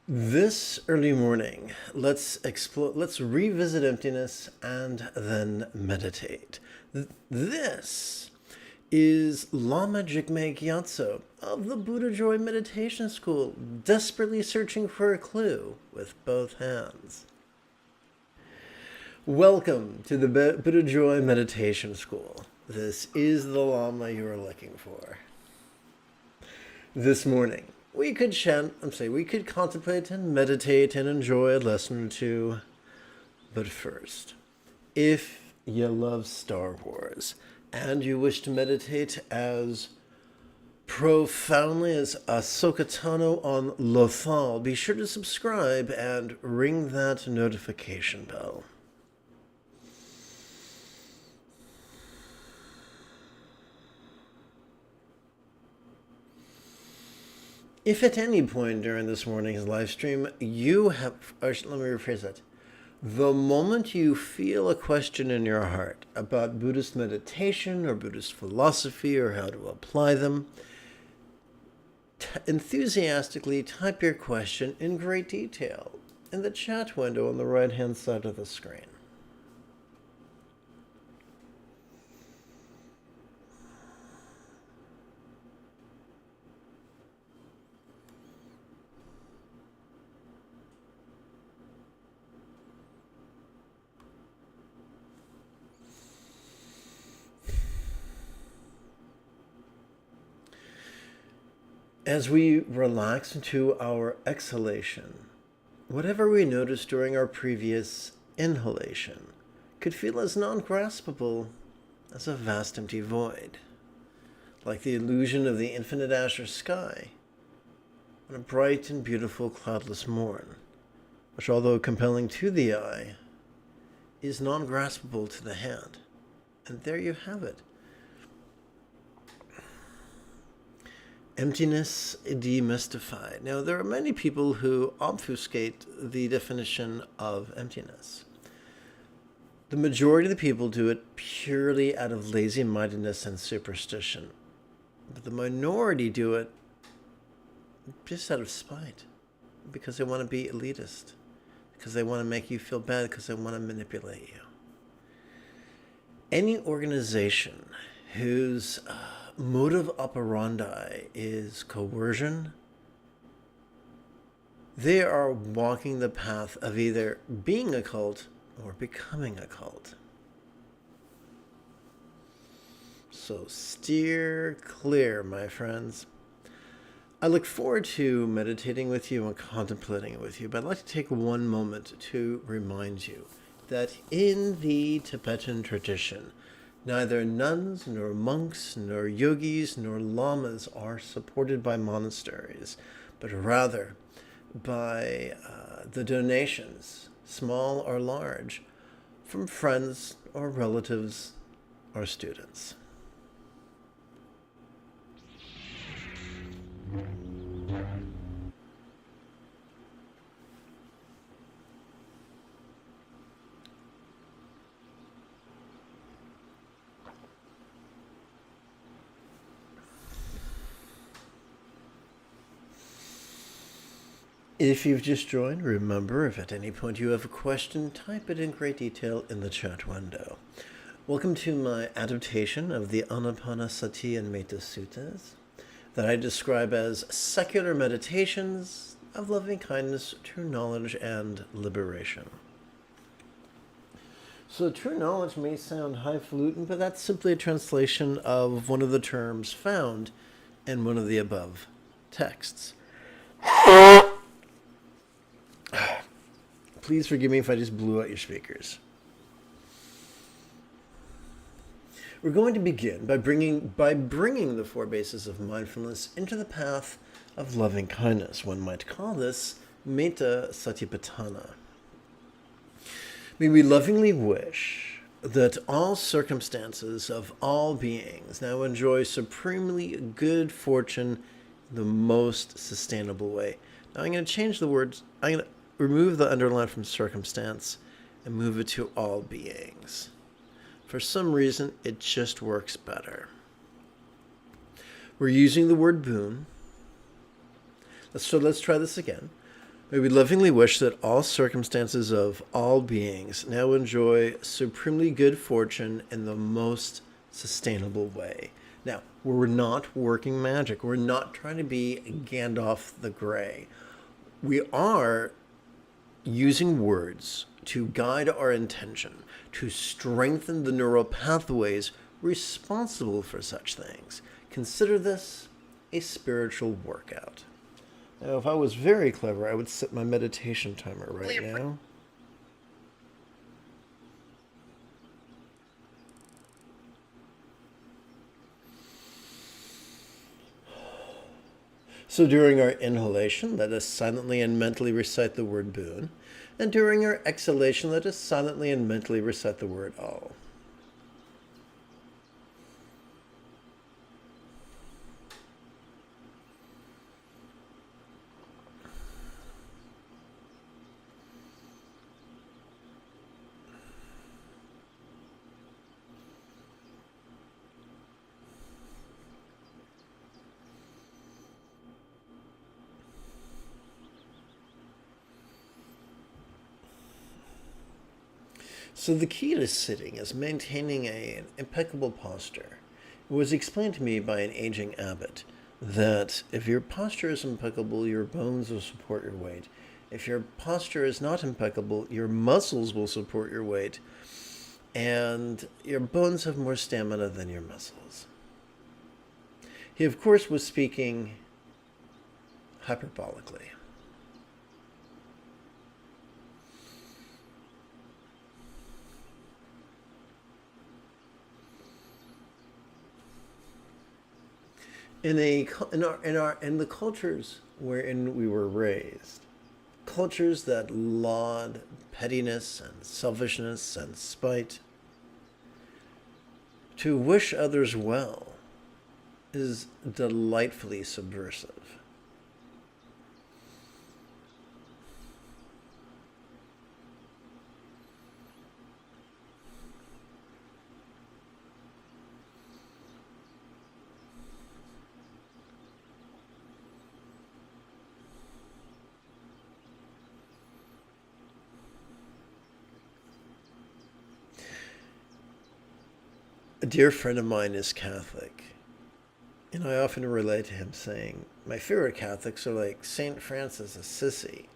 This early morning, let's revisit emptiness and then meditate. This is Lama Jigme Gyatso of the Buddha Joy Meditation School, desperately searching for a clue with both hands. Welcome to the Buddha Joy Meditation School. This is the Lama you are looking for. This morning, we could we could contemplate and meditate and enjoy a lesson or two. But first, if you love Star Wars and you wish to meditate as profoundly as Ahsoka Tano on Lothal, be sure to subscribe and ring that notification bell. If at any point during this morning's live stream you have, or let me rephrase that, the moment you feel a question in your heart about Buddhist meditation or Buddhist philosophy or how to apply them, enthusiastically type your question in great detail in the chat window on the right-hand side of the screen. As we relax into our exhalation, whatever we noticed during our previous inhalation could feel as non-graspable as a vast empty void, like the illusion of the infinite azure sky on a bright and beautiful cloudless morn, which, although compelling to the eye, is non-graspable to the hand. And there you have it. Emptiness demystified. Now, there are many people who obfuscate the definition of emptiness. The majority of the people do it purely out of lazy-mindedness and superstition. But the minority do it just out of spite, because they want to be elitist, because they want to make you feel bad, because they want to manipulate you. Any organization whose modus operandi is coercion, they are walking the path of either being a cult or becoming a cult. So steer clear, my friends. I look forward to meditating with you and contemplating it with you, but I'd like to take one moment to remind you that in the Tibetan tradition, neither nuns, nor monks, nor yogis, nor lamas are supported by monasteries, but rather by the donations, small or large, from friends or relatives or students. If you've just joined, remember, if at any point you have a question, type it in great detail in the chat window. Welcome to my adaptation of the Anapanasati and Metta Suttas that I describe as secular meditations of loving kindness, true knowledge, and liberation. So true knowledge may sound highfalutin, but that's simply a translation of one of the terms found in one of the above texts. Please forgive me if I just blew out your speakers. We're going to begin by bringing the four bases of mindfulness into the path of loving kindness. One might call this Metta Satipatthana. May we lovingly wish that all circumstances of all beings now enjoy supremely good fortune in the most sustainable way. Now I'm going to change the words. I'm going to remove the underline from circumstance and move it to all beings. For some reason, it just works better. We're using the word boon. So let's try this again. May we lovingly wish that all circumstances of all beings now enjoy supremely good fortune in the most sustainable way. Now, we're not working magic. We're not trying to be Gandalf the Grey. We are using words to guide our intention, to strengthen the neural pathways responsible for such things. Consider this a spiritual workout. Now, if I was very clever, I would set my meditation timer right now. So during our inhalation, let us silently and mentally recite the word boon. And during our exhalation, let us silently and mentally recite the word all. So the key to sitting is maintaining an impeccable posture. It was explained to me by an aging abbot that if your posture is impeccable, your bones will support your weight. If your posture is not impeccable, your muscles will support your weight, and your bones have more stamina than your muscles. He, of course, was speaking hyperbolically. In the cultures wherein we were raised, cultures that laud pettiness and selfishness and spite, to wish others well is delightfully subversive. A dear friend of mine is Catholic, and I often relate to him saying, my favorite Catholics are like St. Francis of Assisi.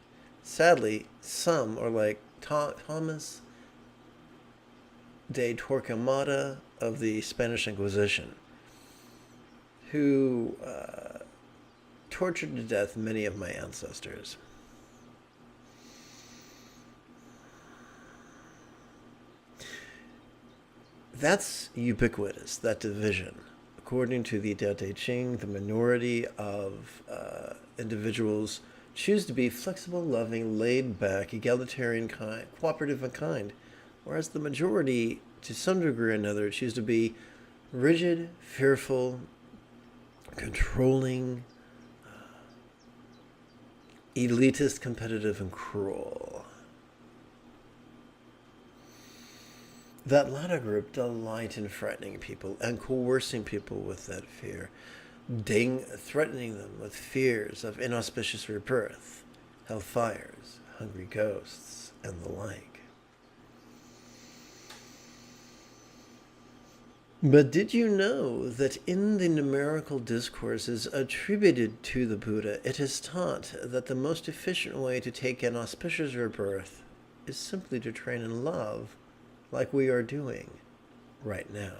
Sadly, some are like Thomas de Torquemada of the Spanish Inquisition, who tortured to death many of my ancestors. That's ubiquitous, that division. According to the Tao Te Ching, the minority of individuals choose to be flexible, loving, laid-back, egalitarian, kind, cooperative, and kind, whereas the majority, to some degree or another, choose to be rigid, fearful, controlling, elitist, competitive, and cruel. That latter group delight in frightening people and coercing people with that fear, threatening them with fears of inauspicious rebirth, hellfires, hungry ghosts, and the like. But did you know that in the numerical discourses attributed to the Buddha, it is taught that the most efficient way to take an auspicious rebirth is simply to train in love, like we are doing right now?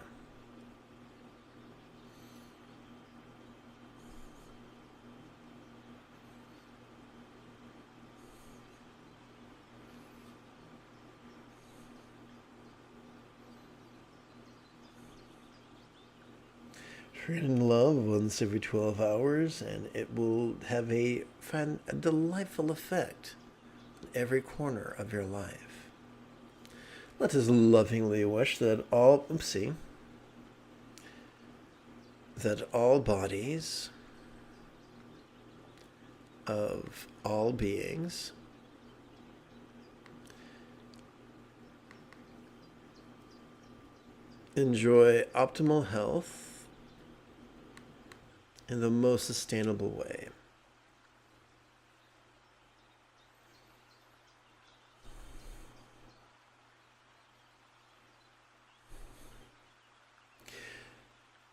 Train in love once every 12 hours, and it will have a delightful effect in every corner of your life. Let us lovingly wish that all bodies of all beings enjoy optimal health in the most sustainable way.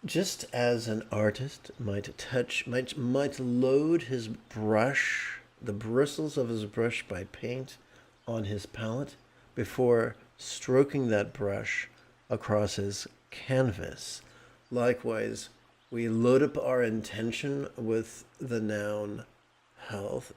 Just as an artist might load his brush, the bristles of his brush by paint on his palette before stroking that brush across his canvas. Likewise, we load up our intention with the noun health,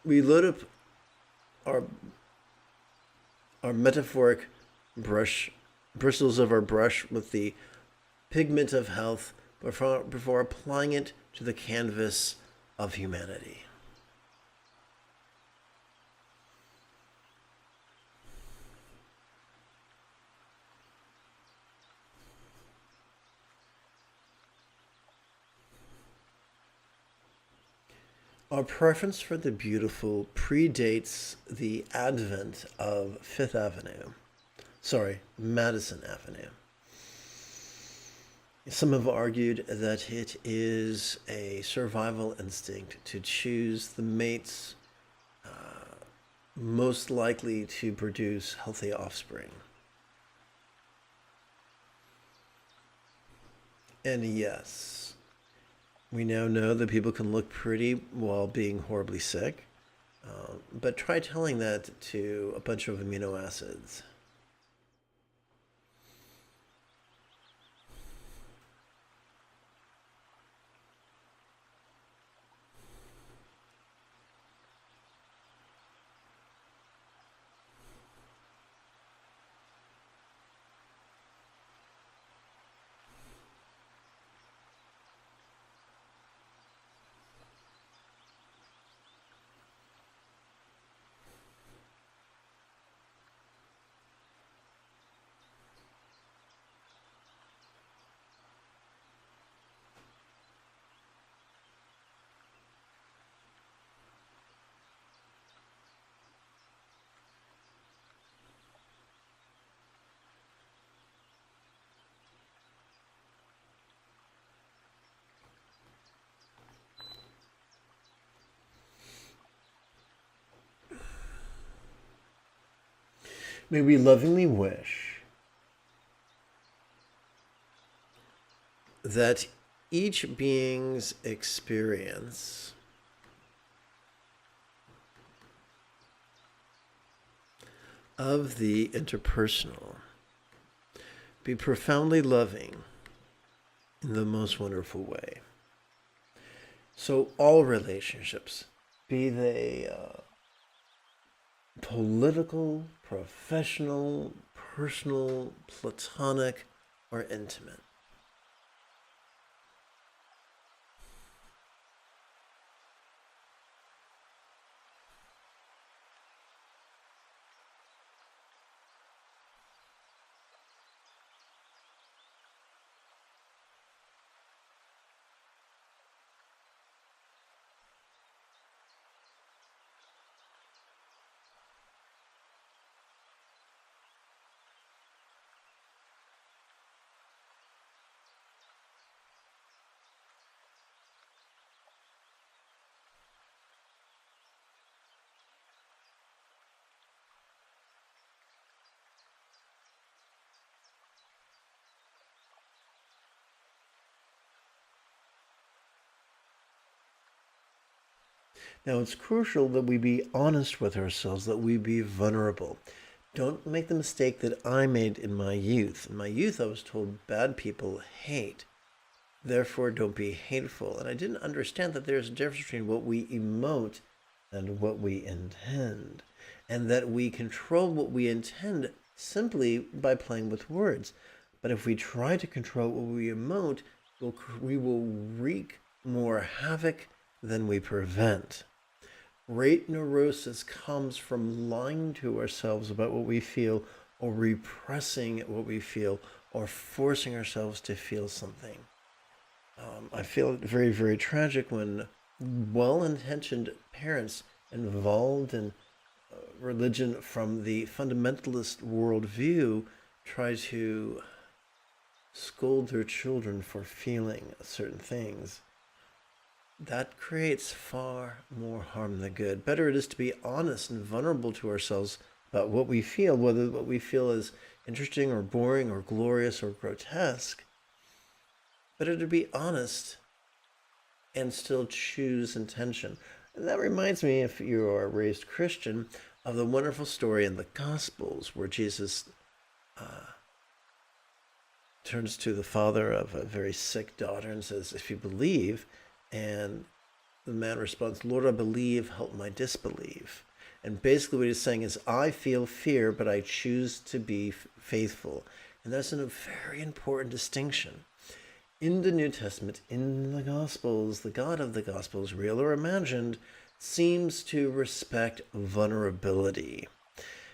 we load up our metaphoric bristles of our brush with the pigment of health before applying it to the canvas of humanity. Our preference for the beautiful predates the advent of Madison Avenue. Some have argued that it is a survival instinct to choose the mates most likely to produce healthy offspring. And yes, we now know that people can look pretty while being horribly sick, but try telling that to a bunch of amino acids. May we lovingly wish that each being's experience of the interpersonal be profoundly loving in the most wonderful way. So all relationships, be they political, professional, personal, platonic, or intimate, now, it's crucial that we be honest with ourselves, that we be vulnerable. Don't make the mistake that I made in my youth. In my youth, I was told bad people hate. Therefore, don't be hateful. And I didn't understand that there's a difference between what we emote and what we intend. And that we control what we intend simply by playing with words. But if we try to control what we emote, we will wreak more havoc than we prevent. Rate neurosis comes from lying to ourselves about what we feel, or repressing what we feel, or forcing ourselves to feel something. I feel it very, very tragic when well-intentioned parents involved in religion from the fundamentalist worldview try to scold their children for feeling certain things. that creates far more harm than good. Better it is to be honest and vulnerable to ourselves about what we feel, whether what we feel is interesting or boring or glorious or grotesque. Better to be honest and still choose intention. And that reminds me, if you are a raised Christian, of the wonderful story in the Gospels where Jesus turns to the father of a very sick daughter and says, if you believe, and the man responds, Lord, I believe, help my disbelief. And basically what he's saying is, I feel fear, but I choose to be faithful. And that's a very important distinction. In the New Testament, in the Gospels, the God of the Gospels, real or imagined, seems to respect vulnerability.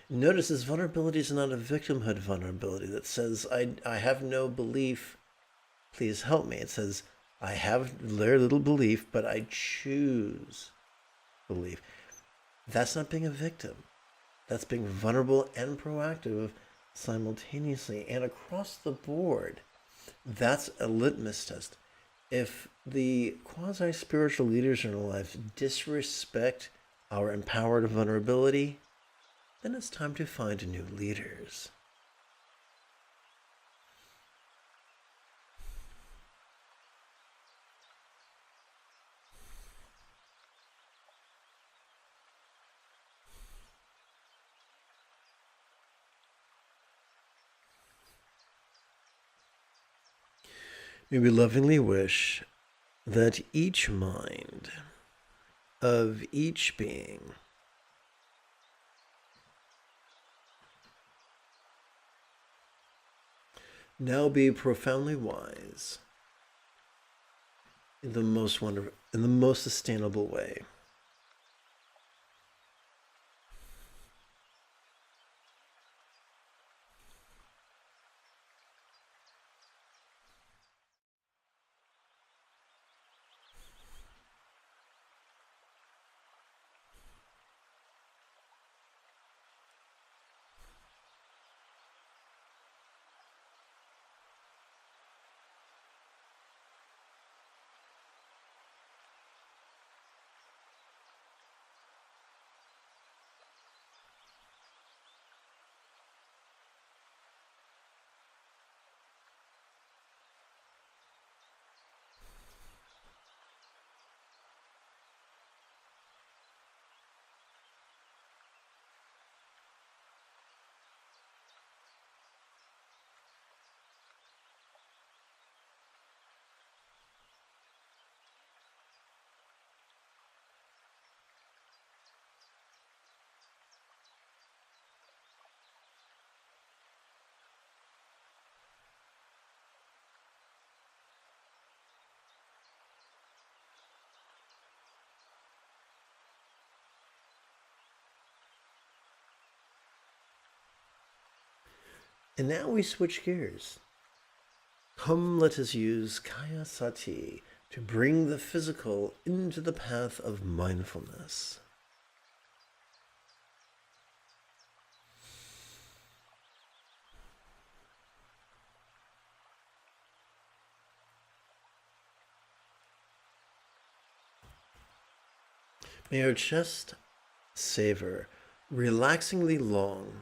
Notice this vulnerability is not a victimhood vulnerability that says, I have no belief, please help me. It says, I have very little belief, but I choose belief. That's not being a victim. That's being vulnerable and proactive simultaneously and across the board. That's a litmus test. If the quasi-spiritual leaders in our life disrespect our empowered vulnerability, then it's time to find new leaders. May we lovingly wish that each mind of each being now be profoundly wise in the most sustainable way. And now we switch gears. Come, let us use Kaya Sati to bring the physical into the path of mindfulness. May our chest savor relaxingly long,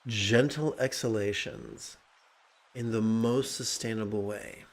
gentle exhalations in the most sustainable way.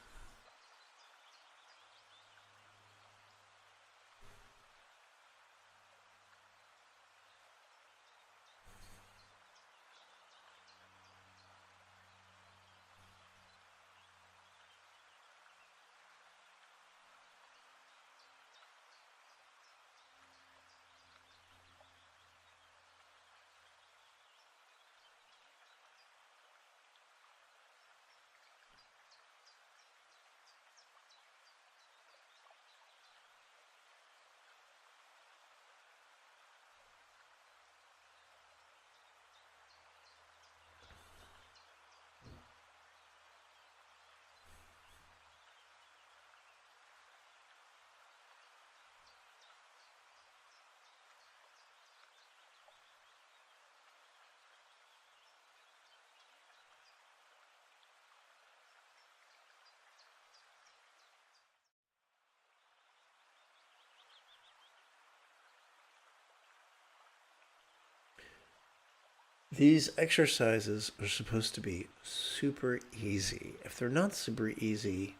These exercises are supposed to be super easy. If they're not super easy,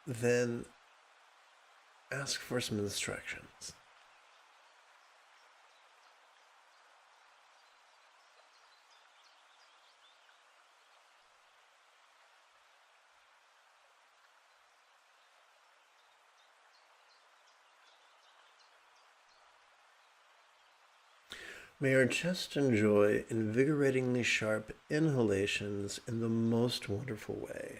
then ask for some instructions. May our chest enjoy invigoratingly sharp inhalations in the most wonderful way.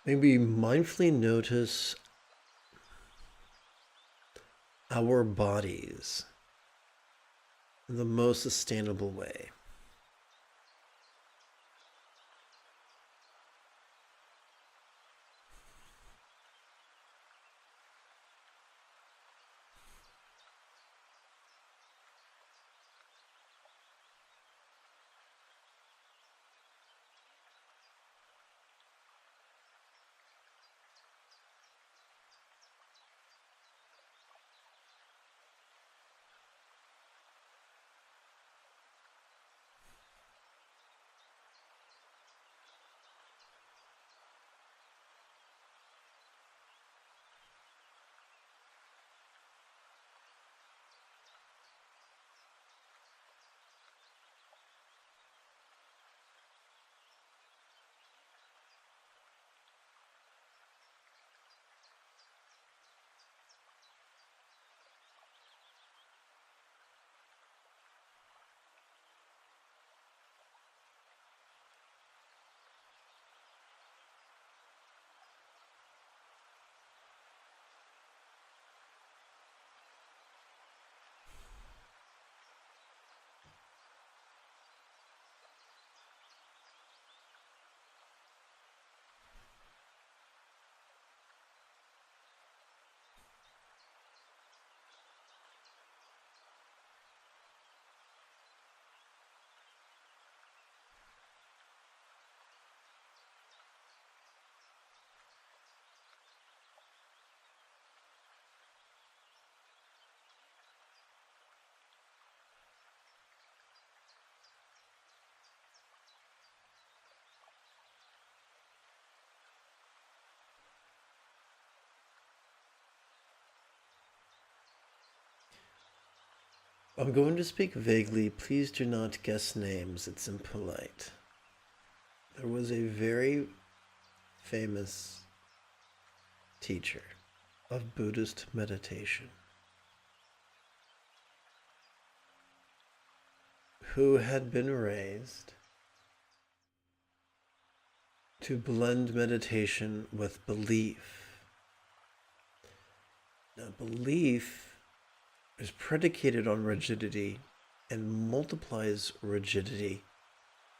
Maybe mindfully notice our bodies in the most sustainable way. I'm going to speak vaguely. Please do not guess names. It's impolite. There was a very famous teacher of Buddhist meditation who had been raised to blend meditation with belief. Now, belief is predicated on rigidity and multiplies rigidity,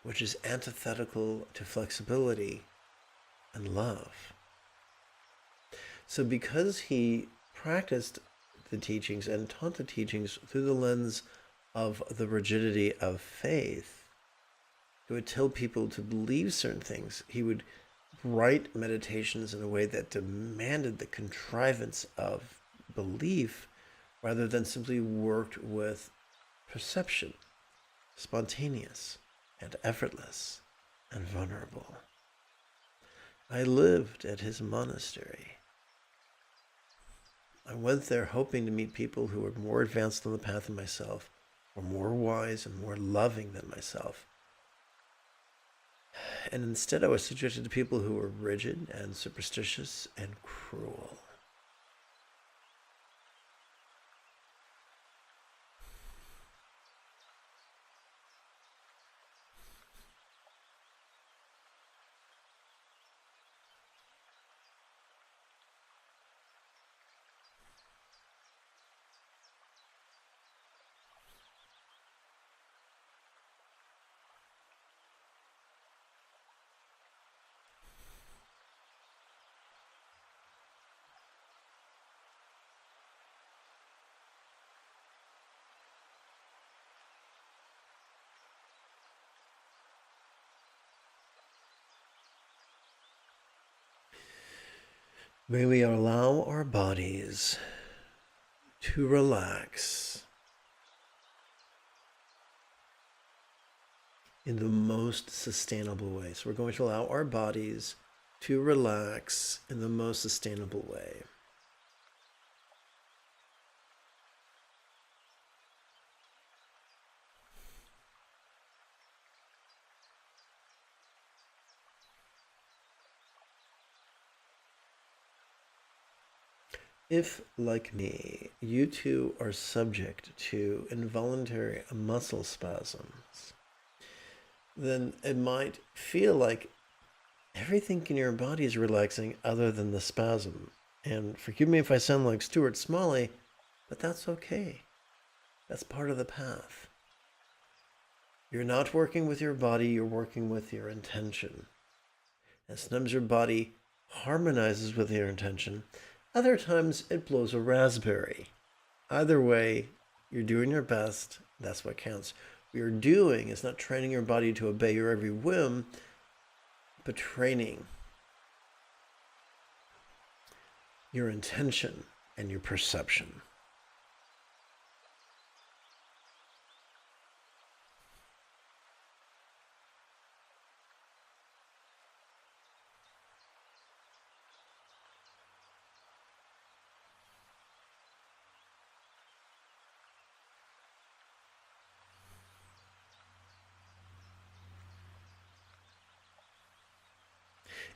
which is antithetical to flexibility and love. So because he practiced the teachings and taught the teachings through the lens of the rigidity of faith, he would tell people to believe certain things. He would write meditations in a way that demanded the contrivance of belief rather than simply worked with perception, spontaneous and effortless and vulnerable. I lived at his monastery. I went there hoping to meet people who were more advanced on the path than myself, or more wise and more loving than myself. And instead I was subjected to people who were rigid and superstitious and cruel. May we allow our bodies to relax in the most sustainable way. So we're going to allow our bodies to relax in the most sustainable way. If, like me, you too are subject to involuntary muscle spasms, then it might feel like everything in your body is relaxing other than the spasm. And forgive me if I sound like Stuart Smalley, but that's okay. That's part of the path. You're not working with your body, you're working with your intention. And sometimes your body harmonizes with your intention. Other times it blows a raspberry. Either way, you're doing your best. That's what counts. What you're doing is not training your body to obey your every whim, but training your intention and your perception.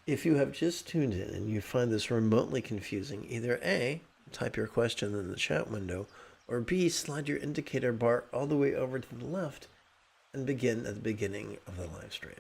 If you have just tuned in and you find this remotely confusing, either A, type your question in the chat window, or B, slide your indicator bar all the way over to the left and begin at the beginning of the live stream.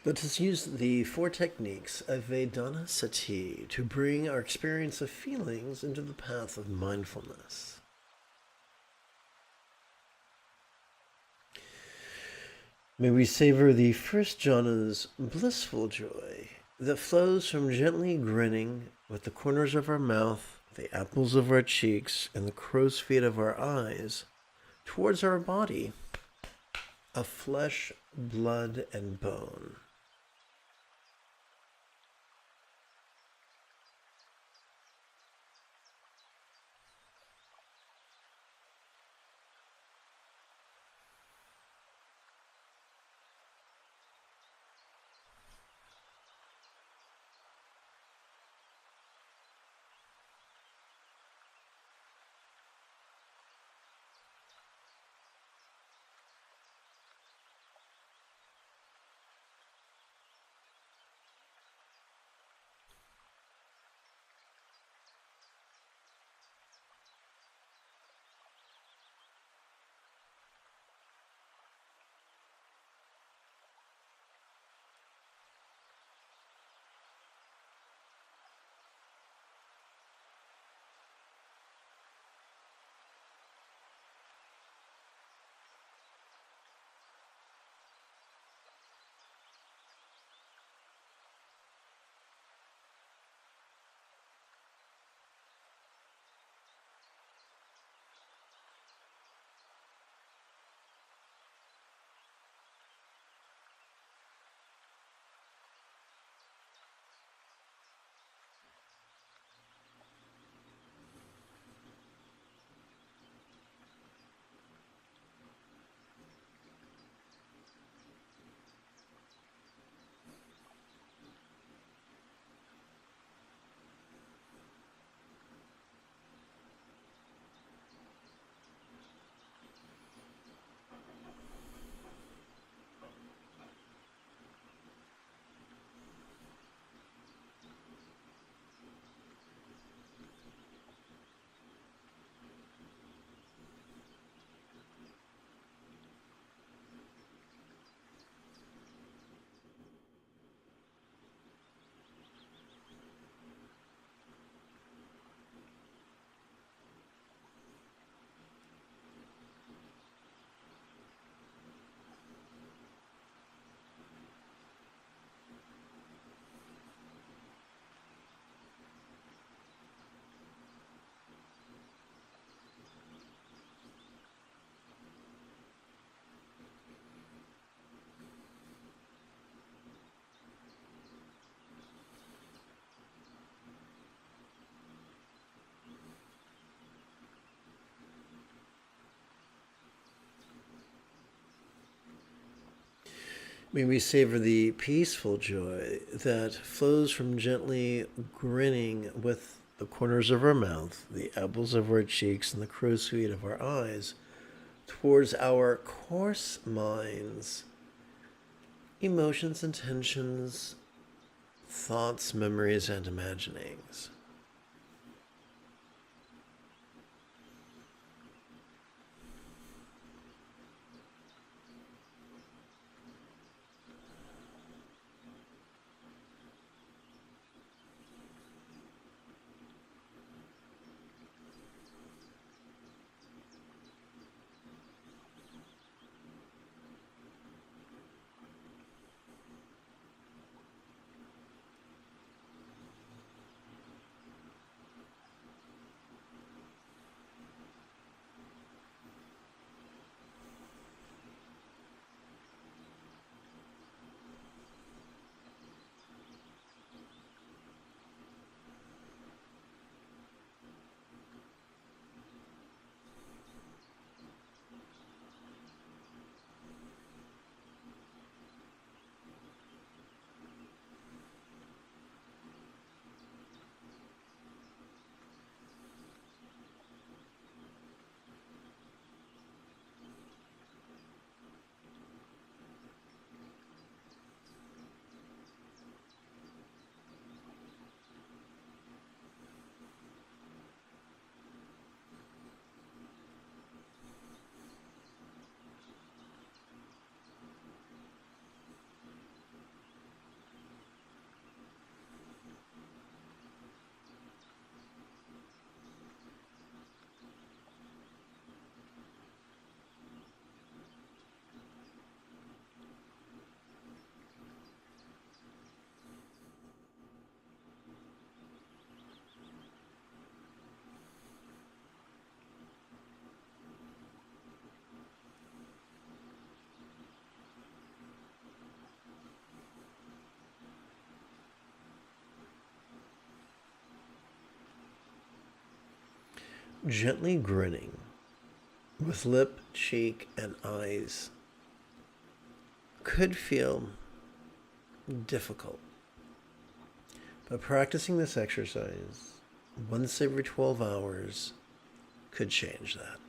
Let us use the 4 techniques of Vedana Sati to bring our experience of feelings into the path of mindfulness. May we savor the first jhana's blissful joy that flows from gently grinning with the corners of our mouth, the apples of our cheeks, and the crow's feet of our eyes towards our body of flesh, blood, and bone. May we savor the peaceful joy that flows from gently grinning with the corners of our mouth, the apples of our cheeks, and the crow's feet of our eyes towards our coarse minds, emotions, intentions, thoughts, memories, and imaginings. gently grinning, with lip, cheek, and eyes, could feel difficult. But practicing this exercise once every 12 hours could change that.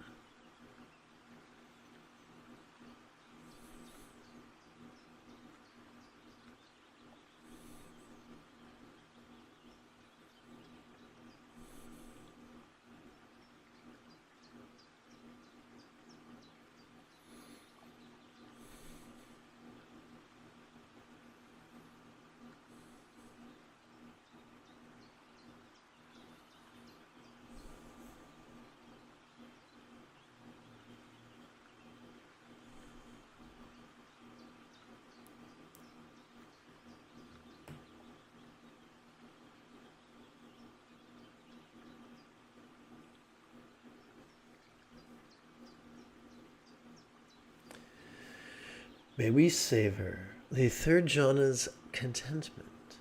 May we savor the third jhana's contentment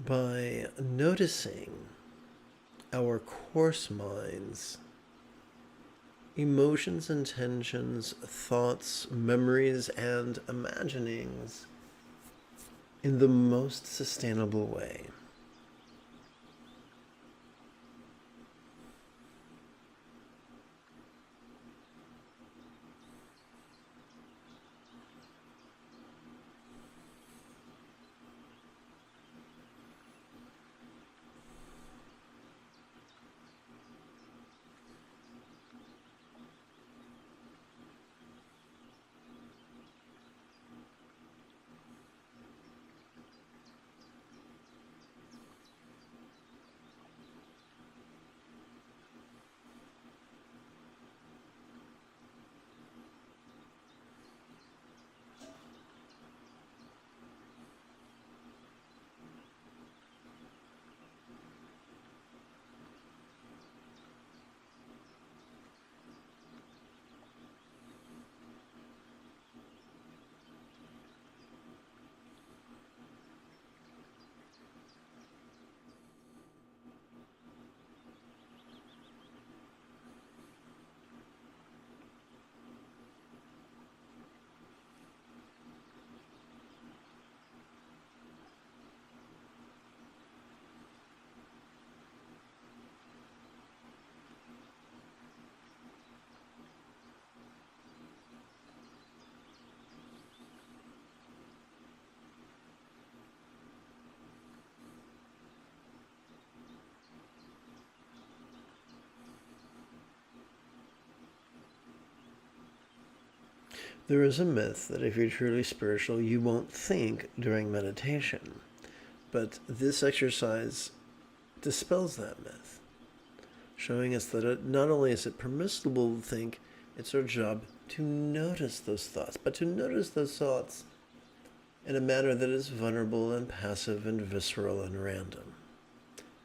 by noticing our coarse minds, emotions, intentions, thoughts, memories, and imaginings in the most sustainable way. There is a myth that if you're truly spiritual, you won't think during meditation. But this exercise dispels that myth, showing us that not only is it permissible to think, it's our job to notice those thoughts, but to notice those thoughts in a manner that is vulnerable and passive and visceral and random.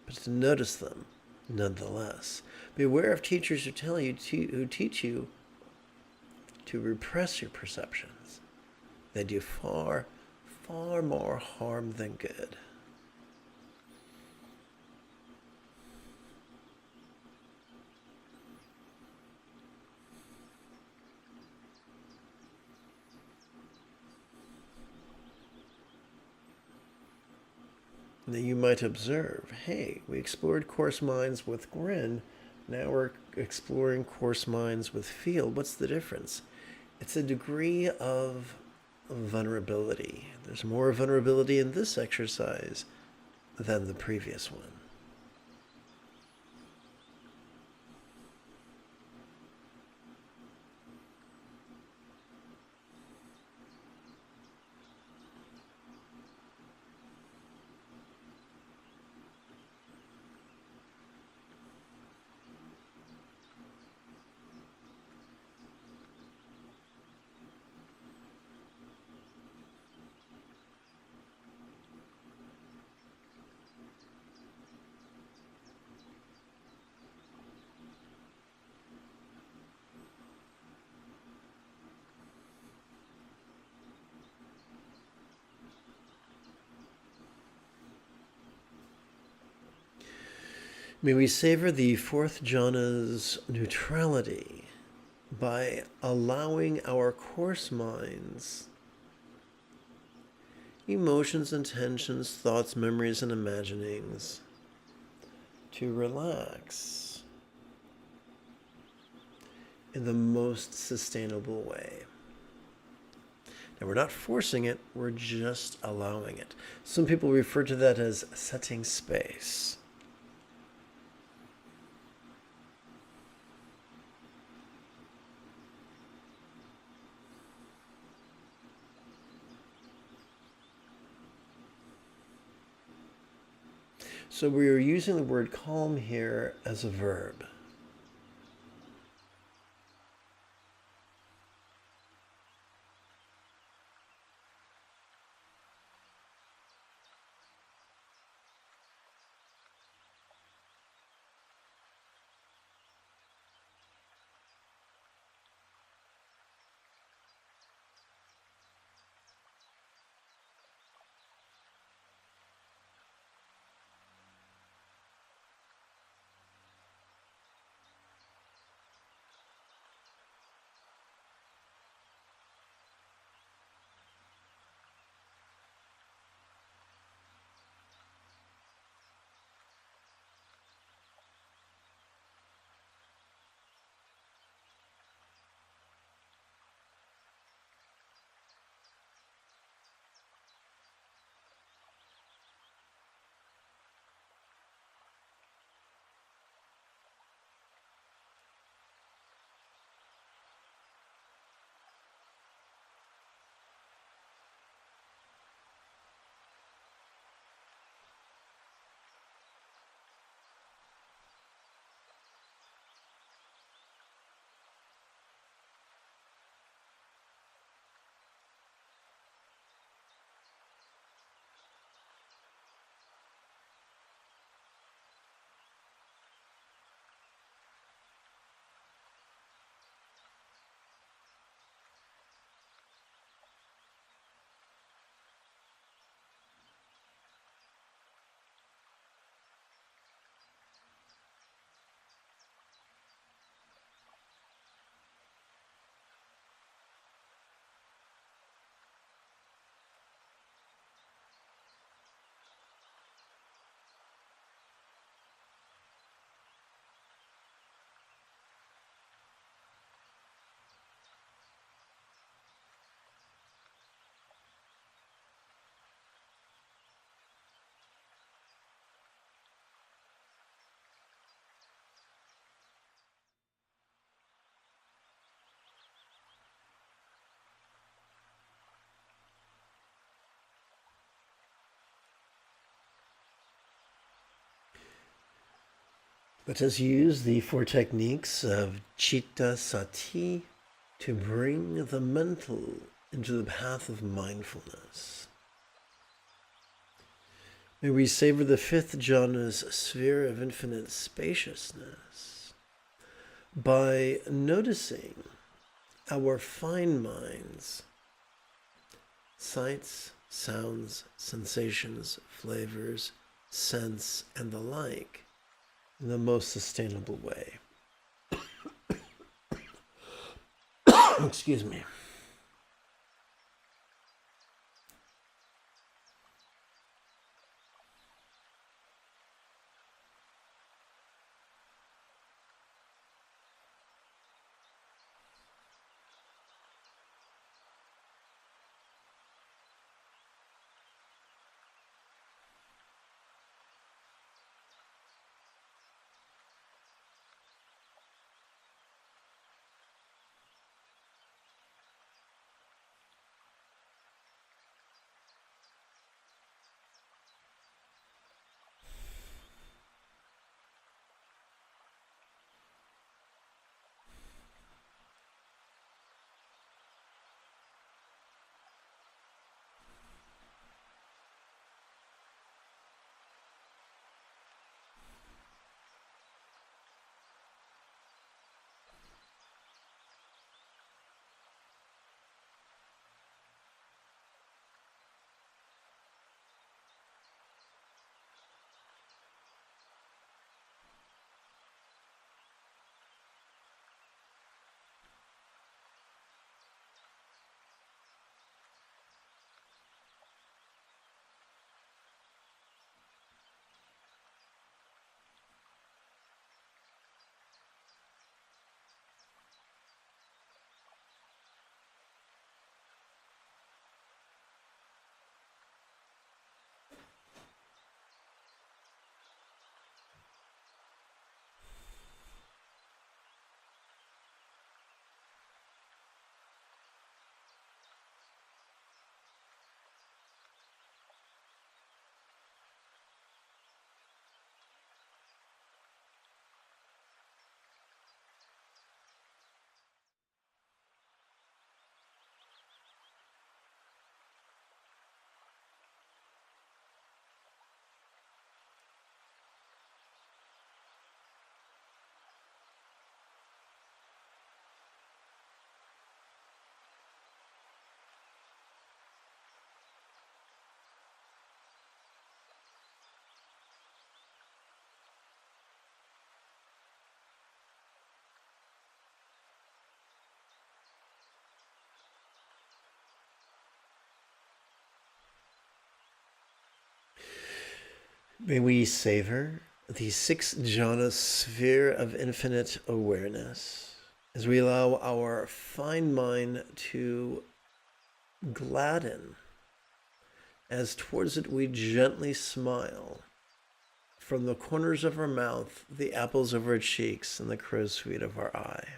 But to notice them nonetheless. Beware of teachers who who teach you to repress your perceptions. They do far, far more harm than good. Now you might observe, hey, we explored coarse minds with grin, now we're exploring coarse minds with feel. What's the difference? It's a degree of vulnerability. There's more vulnerability in this exercise than the previous one. May we savor the fourth jhana's neutrality by allowing our coarse minds, emotions, intentions, thoughts, memories, and imaginings to relax in the most sustainable way. Now, we're not forcing it, we're just allowing it. Some people refer to that as setting space. So we are using the word calm here as a verb. Let us use the four techniques of Chitta Sati to bring the mental into the path of mindfulness. May we savor the fifth jhana's sphere of infinite spaciousness by noticing our fine minds, sights, sounds, sensations, flavors, scents, and the like, in the most sustainable way. Excuse me. May we savor the six jhana sphere of infinite awareness as we allow our fine mind to gladden as towards it we gently smile from the corners of our mouth, the apples of our cheeks, and the crow's feet of our eye.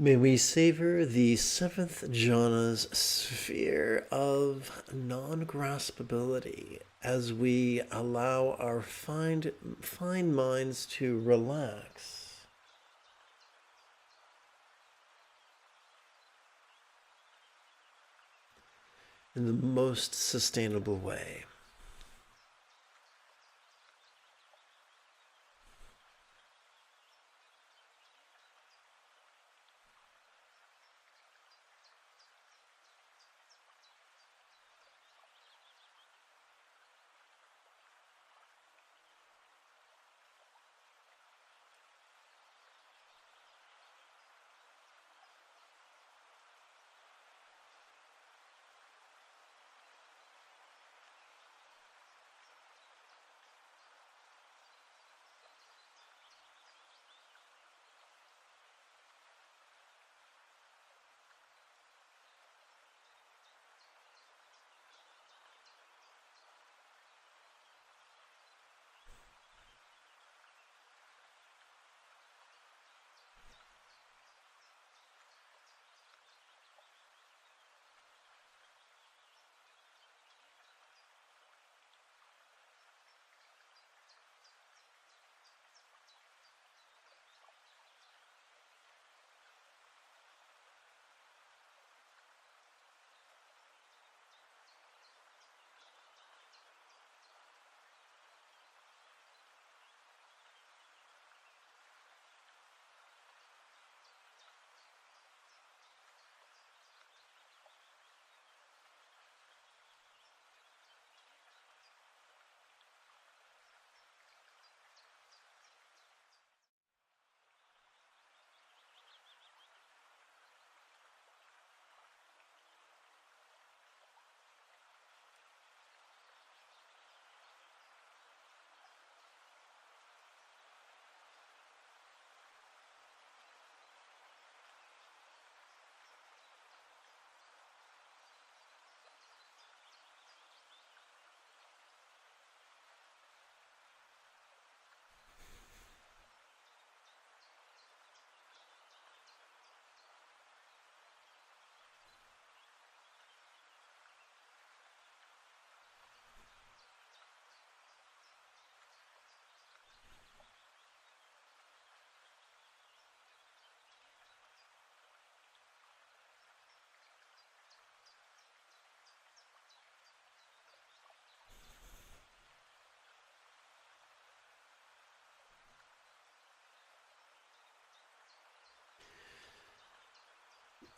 May we savor the seventh jhana's sphere of non-graspability as we allow our fine minds to relax in the most sustainable way.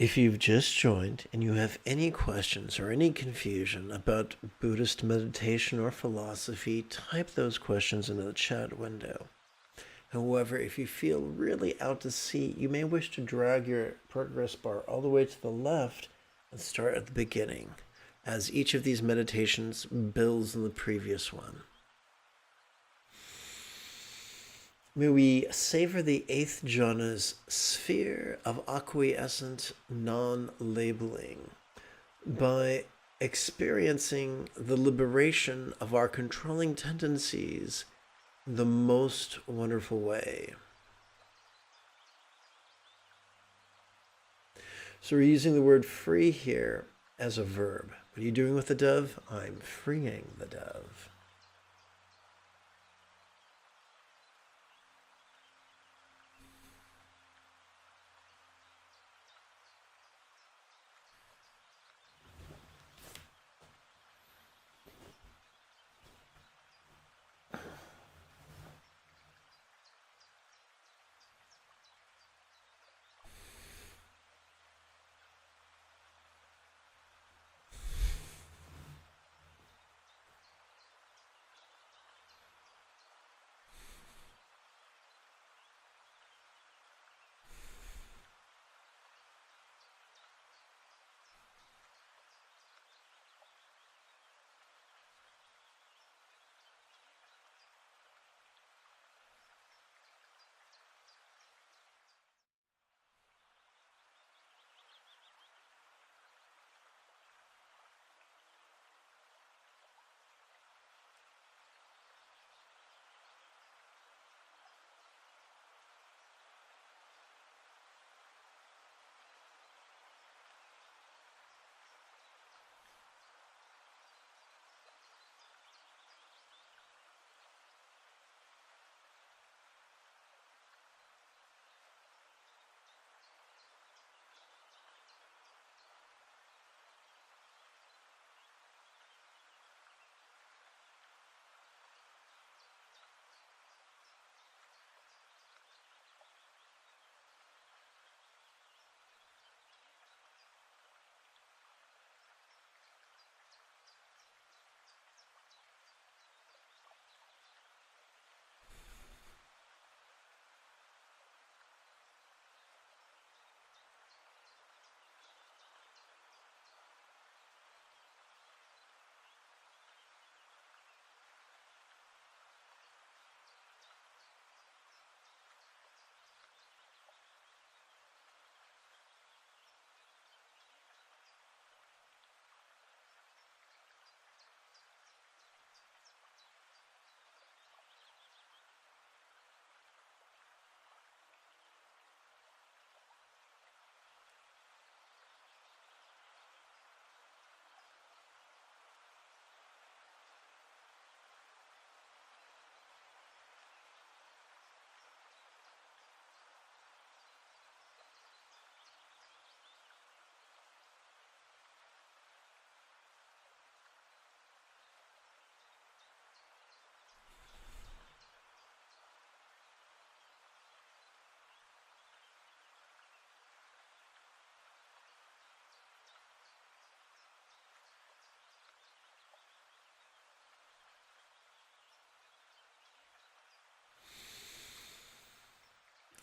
If you've just joined and you have any questions or any confusion about Buddhist meditation or philosophy, type those questions into the chat window. However, if you feel really out to sea, you may wish to drag your progress bar all the way to the left and start at the beginning, as each of these meditations builds on the previous one. May we savor the 8th jhana's sphere of acquiescent non-labeling by experiencing the liberation of our controlling tendencies in the most wonderful way. So we're using the word free here as a verb. What are you doing with the dove? I'm freeing the dove.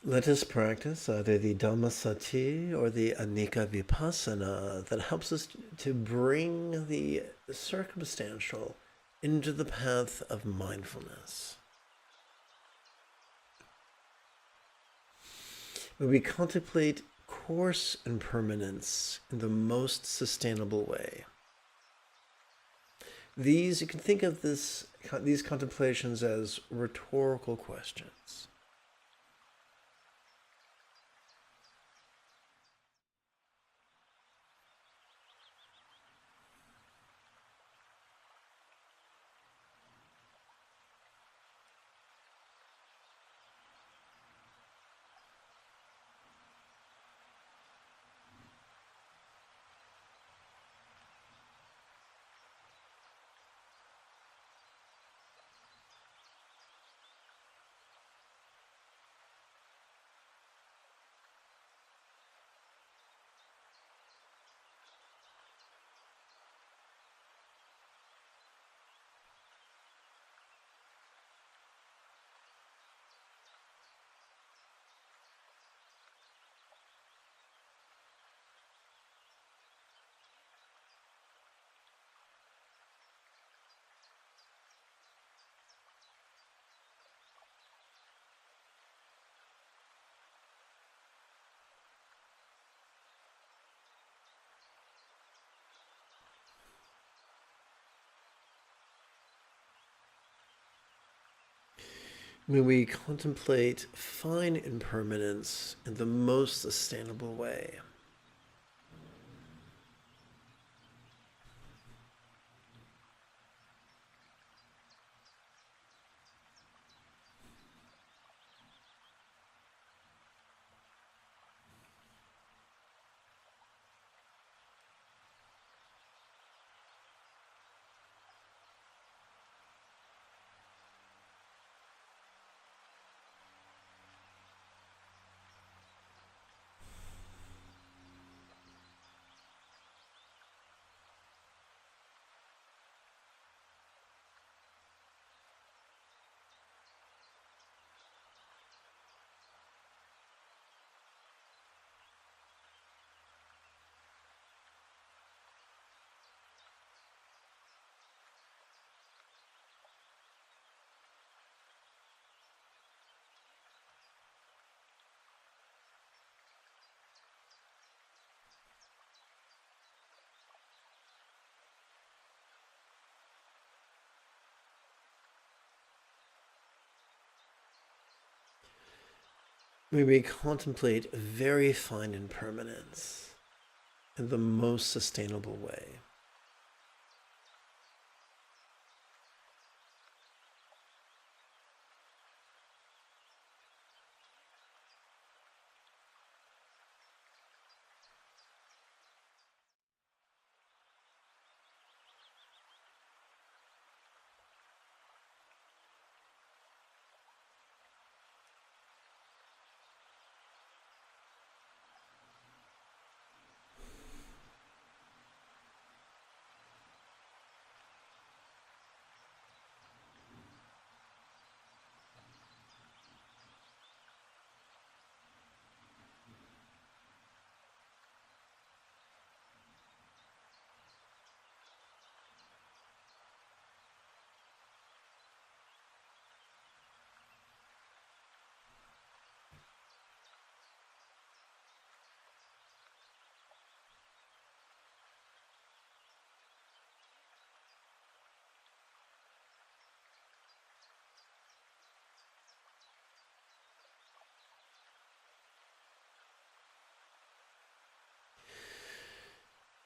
Let us practice either the Dhammasati or the Anicca Vipassana that helps us to bring the circumstantial into the path of mindfulness. When we contemplate course and permanence in the most sustainable way. You can think of these contemplations as rhetorical questions. May we contemplate fine impermanence in the most sustainable way. May we contemplate very fine impermanence in the most sustainable way.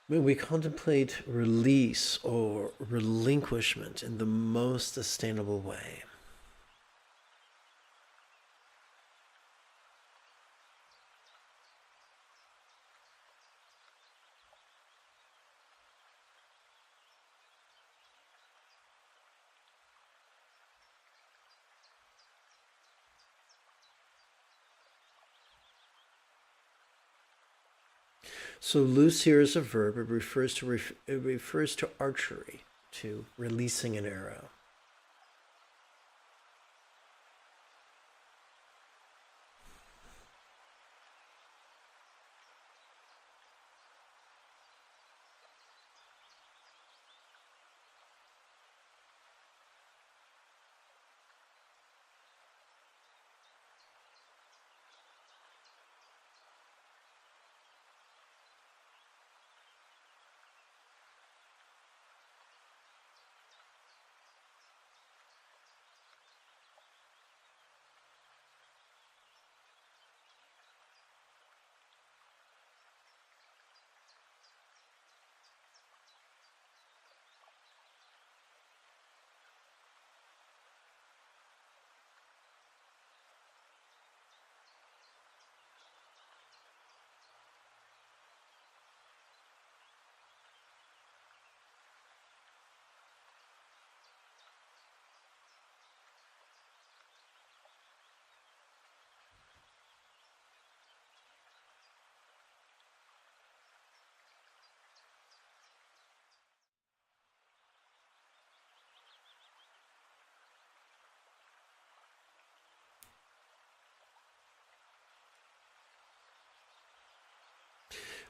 May we contemplate release or relinquishment in the most sustainable way. So loose here is a verb. It refers to archery, to releasing an arrow.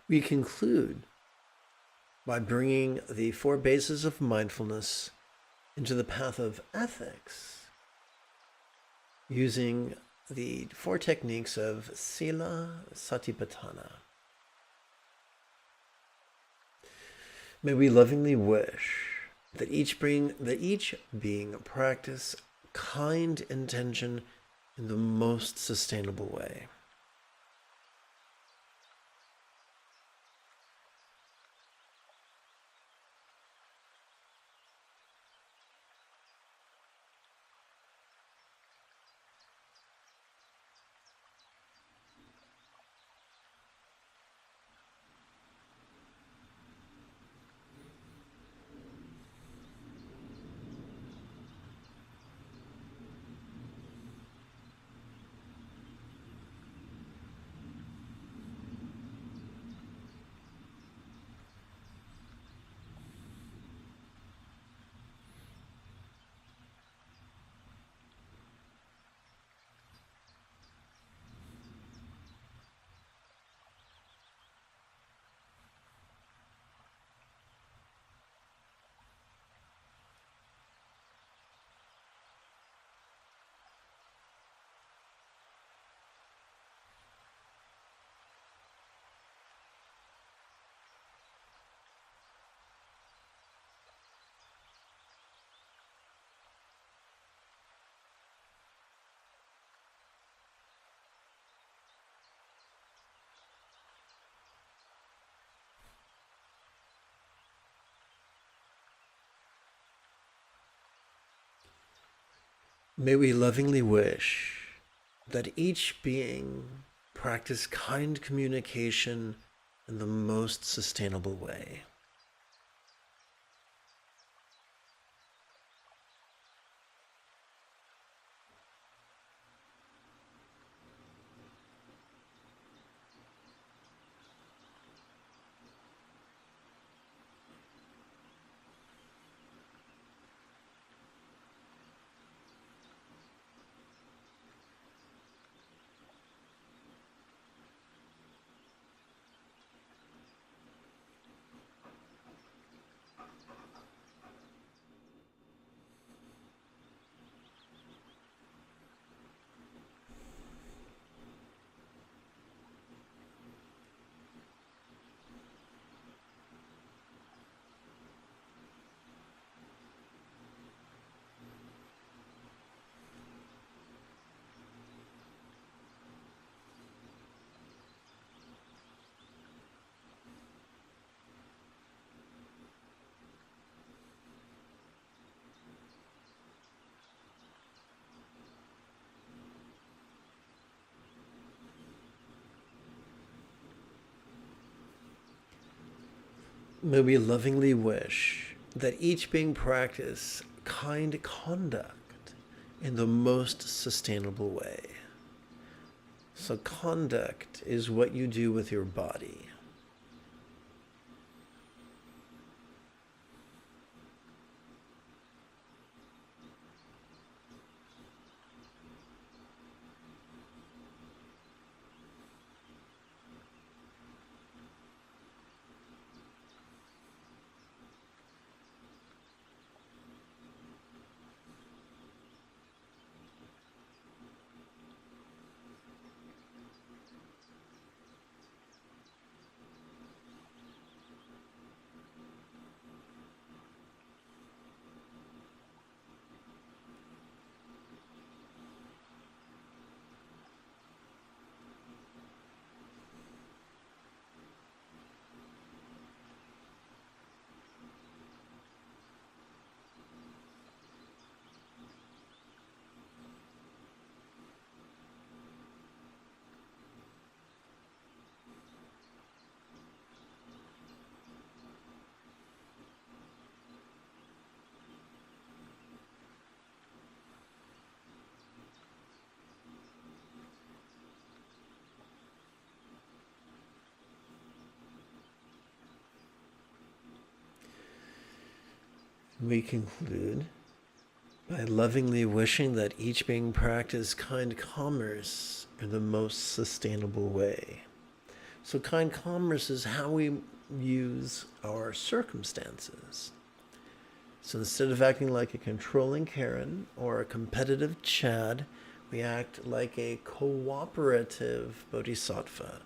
We conclude by bringing the 4 bases of mindfulness into the path of ethics, using the 4 techniques of Sila Satipatthana. May we lovingly wish that each being practice kind intention in the most sustainable way. May we lovingly wish that each being practice kind communication in the most sustainable way. May we lovingly wish that each being practice kind conduct in the most sustainable way. So conduct is what you do with your body. We conclude by lovingly wishing that each being practice kind commerce in the most sustainable way. So kind commerce is how we use our circumstances. So instead of acting like a controlling Karen or a competitive Chad, we act like a cooperative Bodhisattva.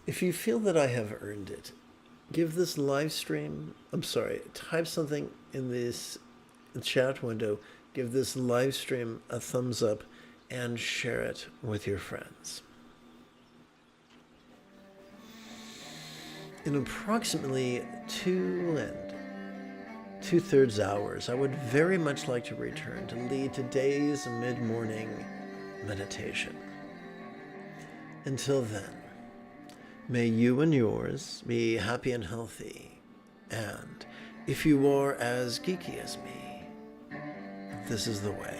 If you feel that I have earned it, give this live stream, type something in this chat window, give this live stream a thumbs up, and share it with your friends. In approximately 2.75 hours, I would very much like to return to lead today's mid-morning meditation. Until then, may you and yours be happy and healthy, and if you are as geeky as me, this is the way.